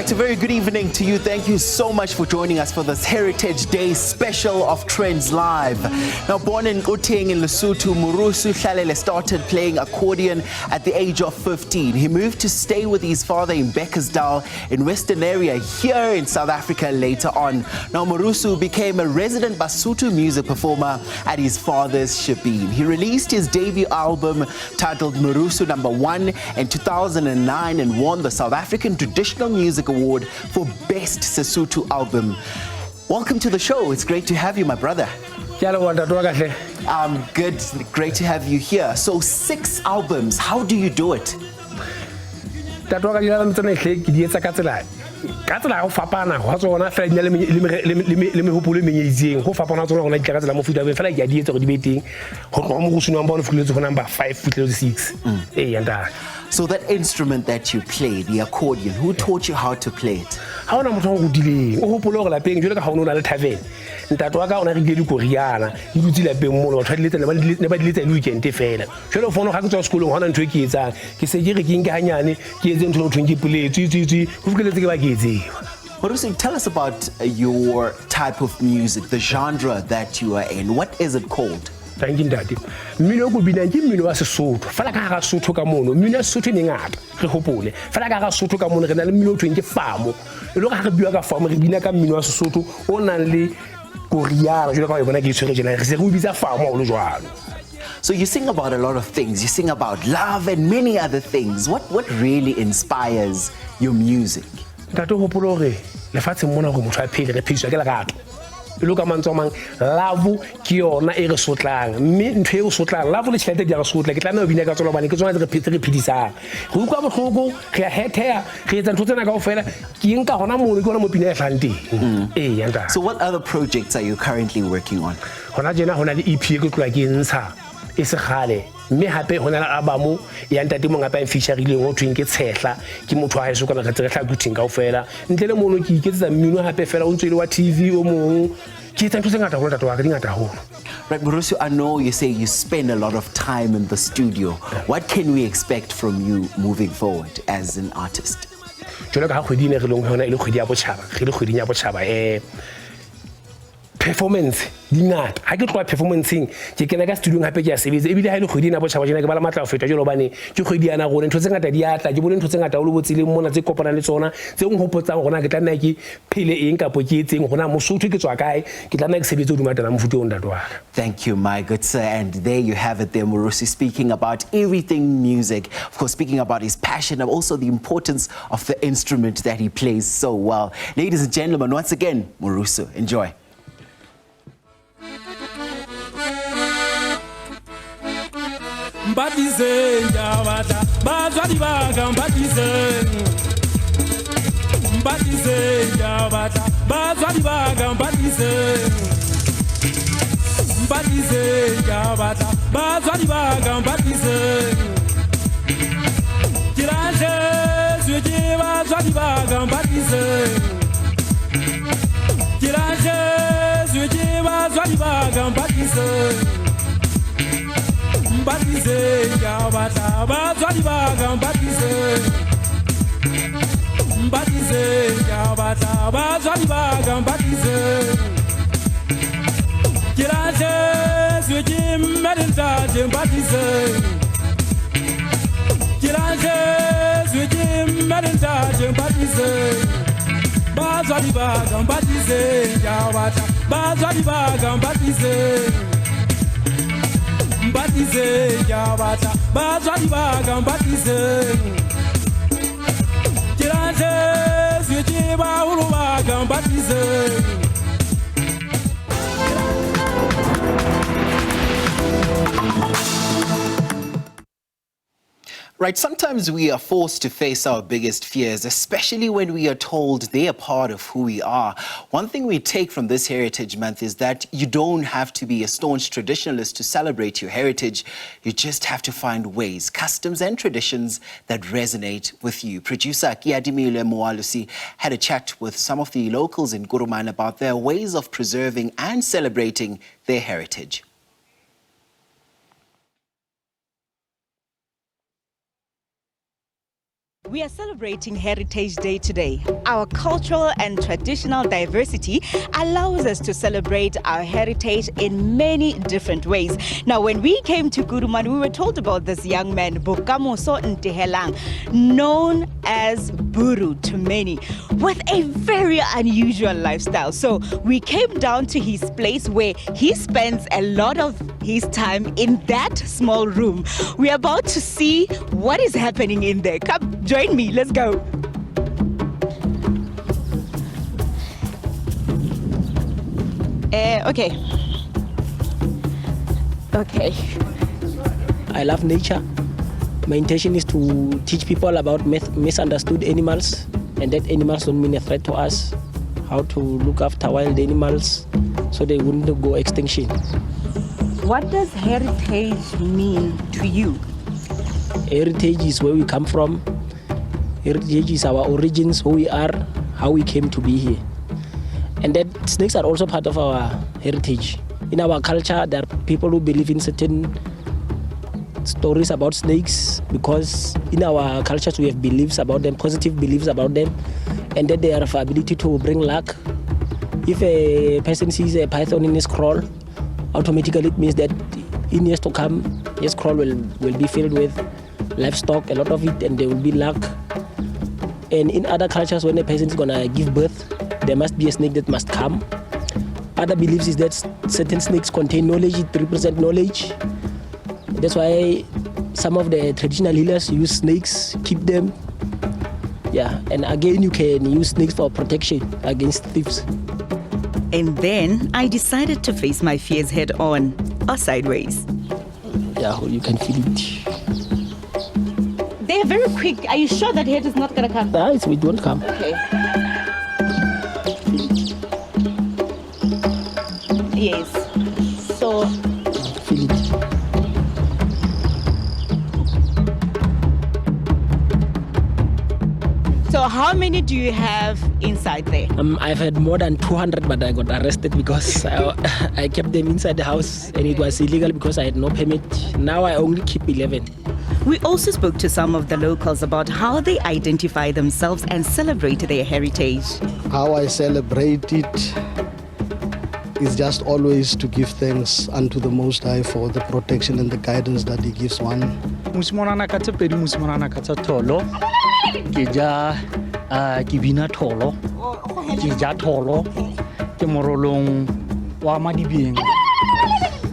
A very good evening to you. Thank you so much for joining us for this Heritage Day special of Trendz Live. Now, born in Gauteng in Lesotho, Marusu Hlalele started playing accordion at the age of 15. He moved to stay with his father in Bekkersdal in Western area here in South Africa later on. Now, Marusu became a resident Basotho music performer at his father's shebeen. He released his debut album titled Marusu No. 1 in 2009 and won the South African Traditional Music Award for Best Sesotho Album. Welcome to the show. It's great to have you, my brother. Good. Great to have you here. So 6 albums. How do you do it? Ka tsela go fapana go tsona fela di le mehopolo menyeditseng go fapana tsona gona ditla ka tsela mo futa fela ke a di etsa go di beteng go tloga mo go sunwang ba o fuletse go number 5 fitlhelo 6 yanda. So that instrument that you play, the accordion, who taught you how to play it? Ha ona motho go dileng o hopolo go lapeng jole ka ga o na le tavern ntato wa ka ona re di Koreana di dutse lapeng mo le batho le ba diletsa le weekend fela jole o fono ga ke tswa sekolong hona ntwe ke etsang ke se ke re ke nke hanyane ke etse ntho ntwe ke play tsitsitsi go fikeletse ke ba ke etsewa. Marusu, tell us about your type of music, the genre that you are in. What is it called? Thank you, Daddy. Mino go bina ke mino wa Sesotho. Fela ka ga Sesotho ka mono. Mino Sesotho ne ngata. Re hopole. Fela ka ga Sesotho ka mono re na le mino tweng ke famo. E lo ga re bua ka famo re bina ka mino wa Sesotho o nang le Koreana. Jole ka bona ke itshwere jena. Re se re bitsa famo o lo jwalo. So you sing about a lot of things. You sing about love and many other things. What really inspires your music? Ntate hopolo re le fatshe mona go motho a phele re pheiswa ke lerato. Look at Manzomang, Lavu, Kiona, Eresotlang, Minteo Sotlang, Lavu is let the Sotla, Kitano Vinagato, because I repeat who come Hogo, her head hair, he and Tutanago Fella, Kinka Honamu, Gonamopina Fanti. So, what other projects are you currently working on? Honajana Honadi EP look like Insa. It's a hale. Me happy when I abamu, Yantatimon up and fishery or drink it setla, Kimotwa Sukana Catrata Guting of Fella, and Telemono gets a Muno happy fellow on TV or moon. Kitan to sing at a water to at home. Right, Marusu, I know you say you spend a lot of time in the studio. What can we expect from you moving forward as an artist? Performance dingat ha ke tloa performancing ke kena ka studio hape ke ya sebetsa ebile ha ile kgwedi na botšhaba jena ke bala matla go feta jalo bane ke kgwedi yana gore ntho tse ngata di atla ke bone ntho tse ngata o lo botsile mona tse kopana le tsona tse nghopotsang gona ke tla nna ke phele eng kapo ke etseng gona Mosotho ke tswa kae ke tla nna ke sebetse o dumatana mofuto o ndato wa. Thank you, my good sir. And there you have it there, Marusu, speaking about everything music, of course speaking about his passion and also the importance of the instrument that he plays so well. Ladies and gentlemen, once again, Marusu, enjoy. Mbadize Yabata, Bazadibaga, Mbadize Yabata, Bazadibaga, Mbadize Yabata, Bazadibaga, Mbadize Kiranje, Zuji, Bazadibaga, Mbadize Kiranje, Zuji, Bazadibaga, Mbadize Mbadize Yabata, Bazadibaga, Mbadize Yabata, Bazadibaga, Mbadize Kiranje, Zuji, Medinta, Mbadize Kiranje, Zuji, Medinta, Mbadize Bazadibaga, Mbadize Yabata, Bazadibaga, Mbadize Yabata, Bazadibaga, Mbadize Kiranje, Zuji, Bahurubaga, Mbadize. Right, sometimes we are forced to face our biggest fears, especially when we are told they are part of who we are. One thing we take from this Heritage Month is that you don't have to be a staunch traditionalist to celebrate your heritage. You just have to find ways, customs and traditions that resonate with you. Producer Kiadimile Moalusi had a chat with some of the locals in Kuruman about their ways of preserving and celebrating their heritage. We are celebrating Heritage Day today. Our cultural and traditional diversity allows us to celebrate our heritage in many different ways. Now, when we came to Kuruman, we were told about this young man, Bokamoso Ntehelang, known as Buru to many, with a very unusual lifestyle. So we came down to his place where he spends a lot of his time in that small room. We are about to see what is happening in there. Come, join me, let's go. Okay. I love nature. My intention is to teach people about misunderstood animals, and that animals don't mean a threat to us. How to look after wild animals so they wouldn't go extinction. What does heritage mean to you? Heritage is where we come from. Heritage is our origins, who we are, how we came to be here. And that snakes are also part of our heritage. In our culture, there are people who believe in certain stories about snakes because in our cultures we have beliefs about them, positive beliefs about them, and that they have the ability to bring luck. If a person sees a python in his scroll, automatically it means that in years to come, his scroll will be filled with livestock, a lot of it, and there will be luck. And in other cultures, when a person is gonna give birth, there must be a snake that must come. Other beliefs is that certain snakes contain knowledge, it represent knowledge. That's why some of the traditional healers use snakes, keep them. Yeah, and again, you can use snakes for protection against thieves. And then I decided to face my fears head on, or sideways. Yeah, you can feel it. They're very quick. Are you sure that head is not gonna come? No, it won't come. Okay. Yes. So. Feel it. So how many do you have inside there? I've had more than 200, but I got arrested because I kept them inside the house and it was illegal because I had no permit. Now I only keep 11. We also spoke to some of the locals about how they identify themselves and celebrate their heritage. How I celebrate it is just always to give thanks unto the Most High for the protection and the guidance that He gives one. Musimana ka tse pedi musimana ka tsa tholo ke ja ke bina tholo ke ja tholo ke morolong wa madibeng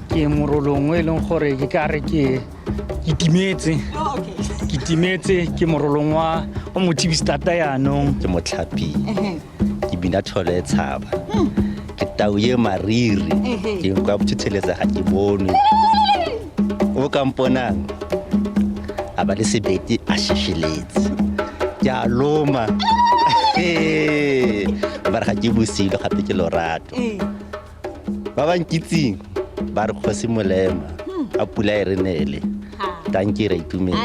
ke morolong o eleng gore ke ka re ke timetse ke morolong wa motibi starta yanong ke motlhapi ke bina tholo e tshaba ke tauye mariri ke kwa bothutheletsa ga ke bone o ka mponang a ba le sebete a sheshiletse ke a loma ba re ga ke bosilo gape ke lorato ba ba nkitsing ba re kgosi molema a pula e re nele tanki re itumele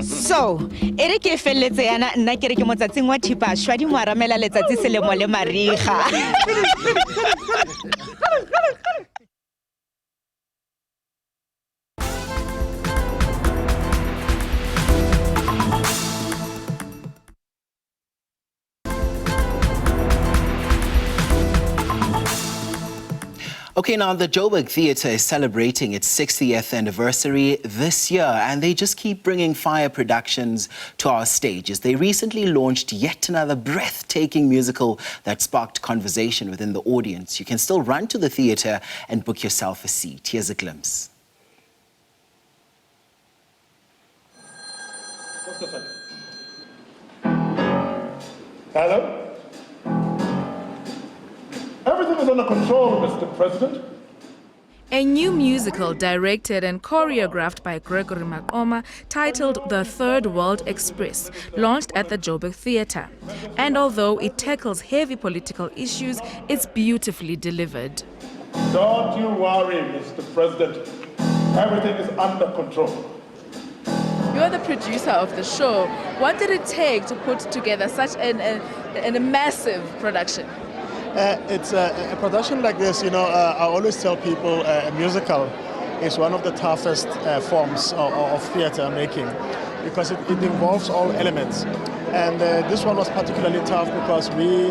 so e re ke felletse yana nna ke re ke motsatsing wa thipa shwa di mo aramela letsatsi selemo le mariga Okay, now the Joburg Theatre is celebrating its 60th anniversary this year, and they just keep bringing fire productions to our stages. They recently launched yet another breathtaking musical that sparked conversation within the audience. You can still run to the theatre and book yourself a seat. Here's a glimpse. Just a second. Hello? Everything is under control, Mr. President. A new musical directed and choreographed by Gregory Makoma titled The Third World Express launched at the Joburg Theatre. And although it tackles heavy political issues, it's beautifully delivered. Don't you worry, Mr. President. Everything is under control. You're the producer of the show. What did it take to put together such a massive production? It's a production like this, I always tell people a musical is one of the toughest forms of theatre making because it involves all elements. And this one was particularly tough because we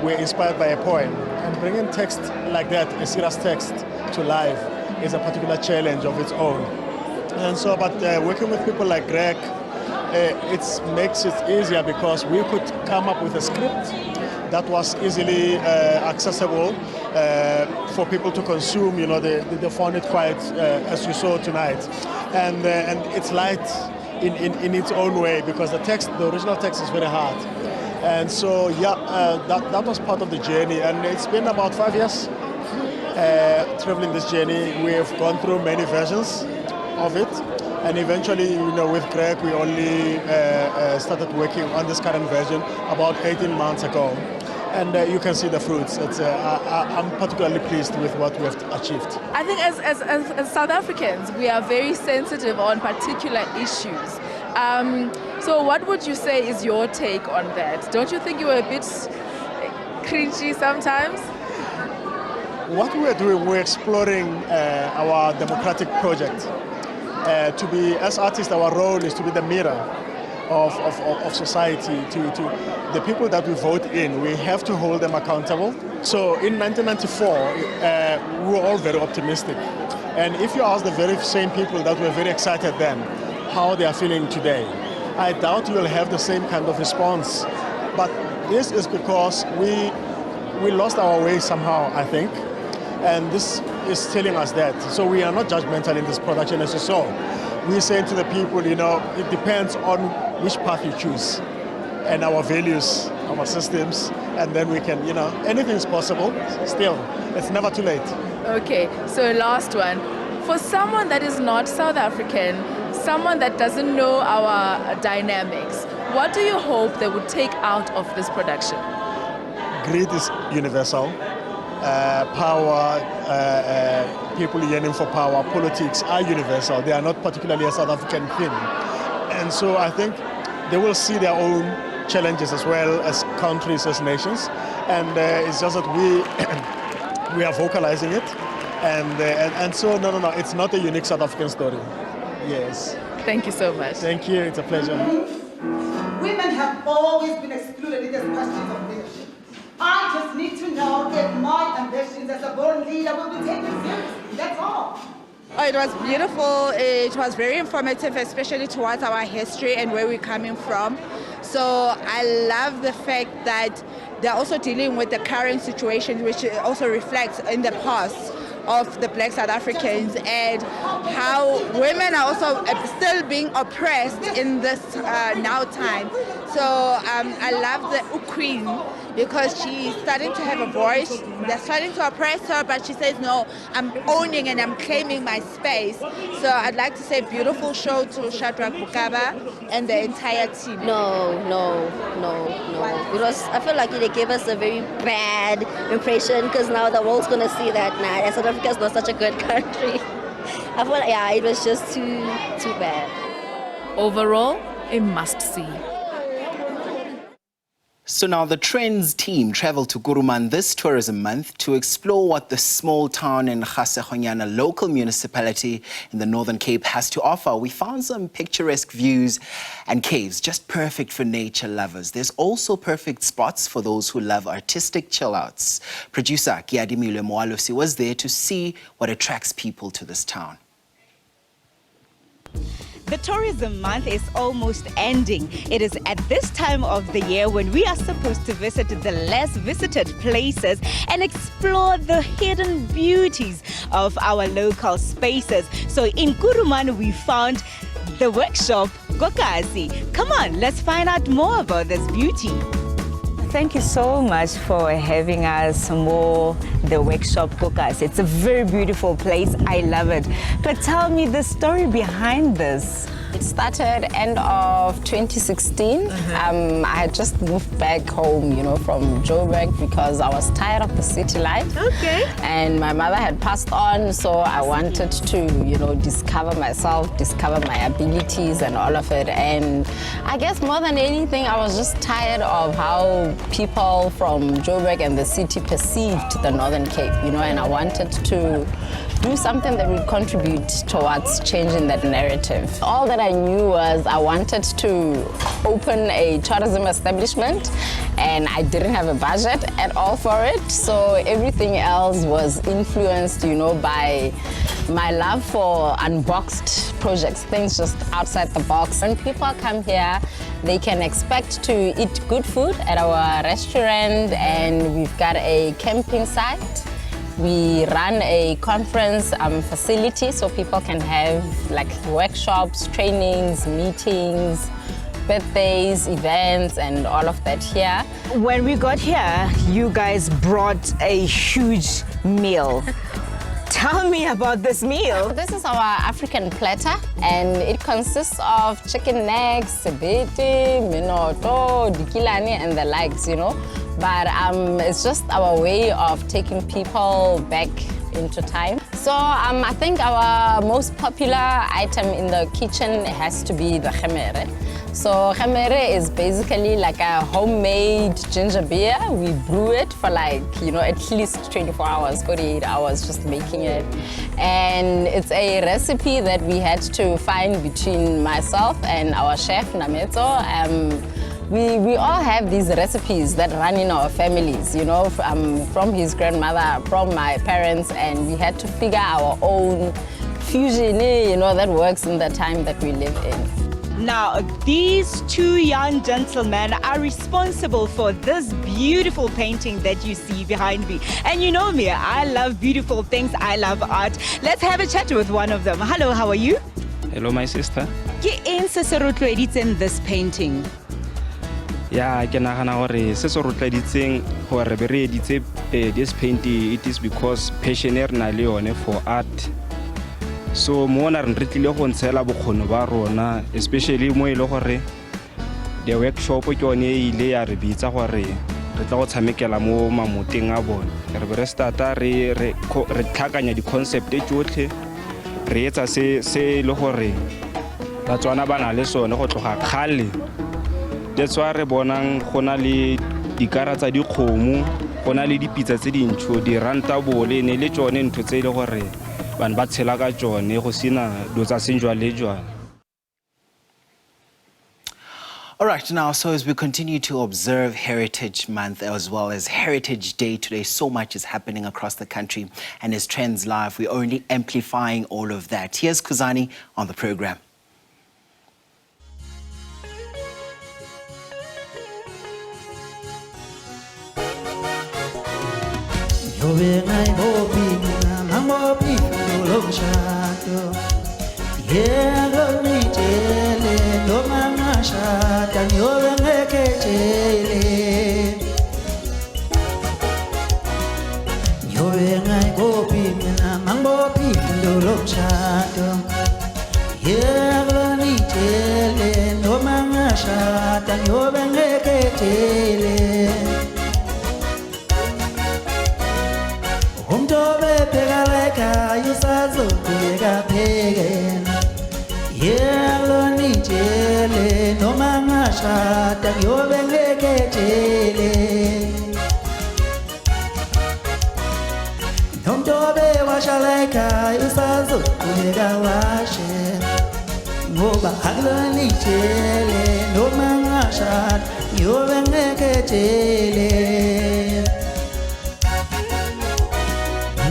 were inspired by a poem. And bringing text like that, a serious text, to life is a particular challenge of its own. And so, but working with people like Greg, it makes it easier because we could come up with a script that was easily accessible for people to consume. They found it quite, as you saw tonight, and it's light in its own way because the original text is very hard, and so that was part of the journey, and it's been about 5 years traveling this journey. We have gone through many versions of it. And eventually, with Greg, we only started working on this current version about 18 months ago. And you can see the fruits. I'm particularly pleased with what we have achieved. I think as South Africans, we are very sensitive on particular issues. So what would you say is your take on that? Don't you think you were a bit cringy sometimes? What we're doing, we're exploring our democratic project. To be, as artists, our role is to be the mirror of society, to the people that we vote in. We have to hold them accountable. So in 1994, we were all very optimistic. And if you ask the very same people that were very excited then, how they are feeling today, I doubt you'll have the same kind of response. But this is because we lost our way somehow, I think. And this is telling us that. So we are not judgmental in this production, as you saw. We say to the people, it depends on which path you choose and our values, our systems, and then we can, anything is possible still. It's never too late. Okay, so last one. For someone that is not South African, someone that doesn't know our dynamics, what do you hope they would take out of this production? Greed is universal. Power, people yearning for power, politics are universal. They are not particularly a South African thing. And so I think they will see their own challenges as well as countries, as nations. And it's just that we are vocalizing it. And so, no, it's not a unique South African story. Yes. Thank you so much. Thank you, it's a pleasure. Women have always been excluded in this question of leadership. I just need to know if my ambitions as a born leader will be taken seriously, that's all. Oh, it was beautiful. It was very informative, especially towards our history and where we're coming from. So I love the fact that they're also dealing with the current situation, which also reflects in the past of the Black South Africans and how women are also still being oppressed in this now time. So I love the Queen because she's starting to have a voice. They're starting to oppress her, but she says, no, I'm owning and I'm claiming my space. So I'd like to say beautiful show to Shadrach Bukaba and the entire team. No. Because I feel like they gave us a very bad impression because now the world's going to see that, South Africa is not such a good country. I feel like, it was just too bad. Overall, a must-see. So now the Trendz team traveled to Kuruman this tourism month to explore what the small town in Gasekhonyana local municipality in the Northern Cape has to offer. We found some picturesque views and caves, just perfect for nature lovers. There's also perfect spots for those who love artistic chill-outs. Producer Kiadimile Moalusi was there to see what attracts people to this town. The tourism month is almost ending. It is at this time of the year when we are supposed to visit the less visited places and explore the hidden beauties of our local spaces. So in Kuruman, we found the workshop Kokasi. Come on, let's find out more about this beauty. Thank you so much for having us more the workshop Kokasi. It's a very beautiful place. I love it. But tell me the story behind this. It started end of 2016. I had just moved back home, from Joburg because I was tired of the city life. Okay. And my mother had passed on, so I wanted to, discover myself, discover my abilities and all of it. And I guess more than anything, I was just tired of how people from Joburg and the city perceived the Northern Cape, and I wanted to do something that would contribute towards changing that narrative. All that I knew was I wanted to open a tourism establishment and I didn't have a budget at all for it. So everything else was influenced, by my love for unboxed projects, things just outside the box. When people come here, they can expect to eat good food at our restaurant, and we've got a camping site. We run a conference facility so people can have workshops, trainings, meetings, birthdays, events, and all of that here. When we got here, you guys brought a huge meal. Tell me about this meal. This is our African platter, and it consists of chicken necks, sebete, minoto, dikilani, and the likes, But it's just our way of taking people back into time. So I think our most popular item in the kitchen has to be the khemere. So khemere is basically like a homemade ginger beer. We brew it for at least 24 hours, 48 hours just making it. And it's a recipe that we had to find between myself and our chef, Nameto. We all have these recipes that run in our families, from his grandmother, from my parents, and we had to figure our own fusion, that works in the time that we live in. Now, these two young gentlemen are responsible for this beautiful painting that you see behind me. And you know me, I love beautiful things, I love art. Let's have a chat with one of them. Hello, how are you? Hello, my sister. Ke eng se se rotloeditseng this painting? Yeah, ke nagana gore se se rotloeditseng gore be re editse this painting, it is because passion e re na le yone for art. So mona re tlile go ntshela bokgono ba rona, especially mo ile gore the workshop ke yone ile ya re bitsa gore re tla go tshamekela mo mamoteng a bone. Re be re starta re tlhakanya di concept e tsotlhe re etsa se le gore batswana ba na le sone go tloga khale. That's why re bonang gona le dikara tsa dikgomo, gona le dipitsa tse dintsho, di rantable ne le tsone ntho tse ile gore bana ba tshela ka tsone go sina do tsa senjwa le jwa. All right, now, so as we continue to observe Heritage Month as well as Heritage Day today, so much is happening across the country. And as Trendz Live, we're only amplifying all of that. Here's Kuzani on the program. bophi ndolomshado Yelonitele noma ngashada nyobe ngeketele Umntobe phekaleka yusazokuyeka phekena Yelonitele noma ngashada nyobe ngeketele Nomntobe washaleka yusazokuyeka washe Ngoba akulonitele noma ngashada nyobe ngeketele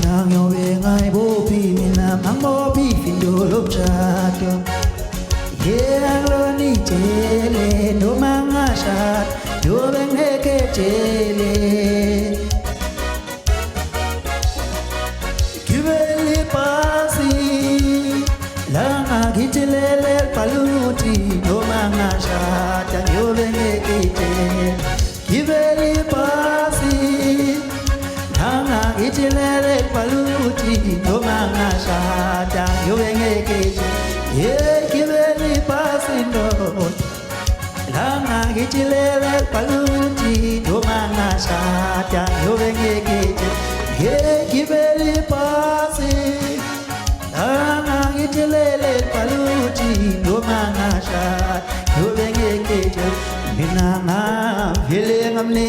Nangyobe ngayibophi mina mangibophi indolomshado Akulonitele noma ngashada nyobe ngeketele Gibeli pasi Langa gitilele paluti noma ngashada nyobe ngeketele Gibeli pasi Langa gitilele paluti noma ngashada nyobe ngeketele Gibeli pasi no Langa gitilele paluti noma ngashada nyobe ngeketele